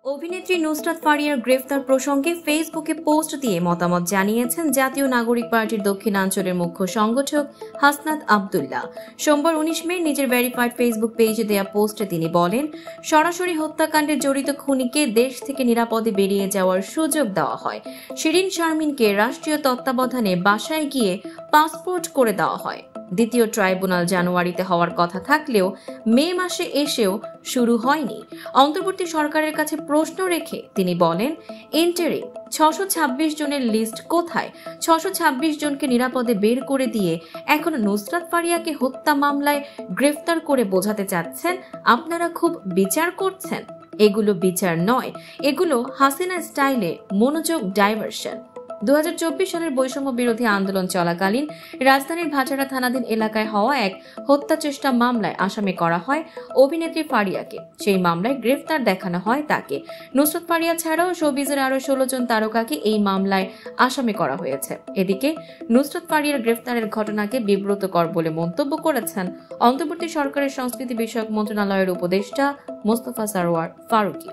অভিনেত্রী নুসরাত ফারিয়ার গ্রেফতার প্রসঙ্গে ফেসবুকে পোস্ট দিয়ে মতামত জানিয়েছেন জাতীয় নাগরিক পার্টির দক্ষিণাঞ্চলের মুখ্য সংগঠক হাসনাত আব্দুল্লাহ। সোমবার ১৯ মে নিজের ভেরিফাইড ফেসবুক পেজে দেয়া পোস্টে তিনি বলেন, সরাসরি হত্যাকাণ্ডে জড়িত খুনিকে দেশ থেকে নিরাপদে বেরিয়ে যাওয়ার সুযোগ দেওয়া হয়। শিরিন শারমিনকে রাষ্ট্রীয় তত্ত্বাবধানে বাসায় গিয়ে পাসপোর্ট করে দেওয়া হয়। দ্বিতীয় ট্রাইব্যুনাল জানুয়ারিতে হওয়ার কথা থাকলেও মে মাসে এসেও শুরু হয়নি। অন্তর্বর্তী সরকারের কাছে প্রশ্ন রেখে তিনি বলেন, ইন্টারিম ৬২৬ জনের লিস্ট কোথায়? ৬২৬ জনকে নিরাপদে বের করে দিয়ে এখন নুসরাত ফারিয়াকে হত্যা মামলায় গ্রেফতার করে বোঝাতে চাচ্ছেন আপনারা খুব বিচার করছেন। এগুলো বিচার নয়, এগুলো হাসিনা স্টাইলে মনোযোগ ডাইভার্সন। ২০২৪ সালের বৈষম্য বিরোধী আন্দোলন চলাকালীন রাজধানীর ভাটারা থানাধীন এলাকায় হওয়া এক হত্যা চেষ্টা মামলায় আসামি করা হয় অভিনেত্রী ফারিয়াকে। সেই মামলায় গ্রেফতার দেখানো হয় তাকে। নুসরাত ফারিয়া ছাড়াও শোবিজের আরো ১৬ জন তারকাকে এই মামলায় আসামি করা হয়েছে। এদিকে নুসরাত ফারিয়ার গ্রেফতারের ঘটনাকে বিব্রতকর বলে মন্তব্য করেছেন অন্তর্বর্তী সরকারের সংস্কৃতি বিষয়ক মন্ত্রণালয়ের উপদেষ্টা মোস্তফা সরোয়ার ফারুকী।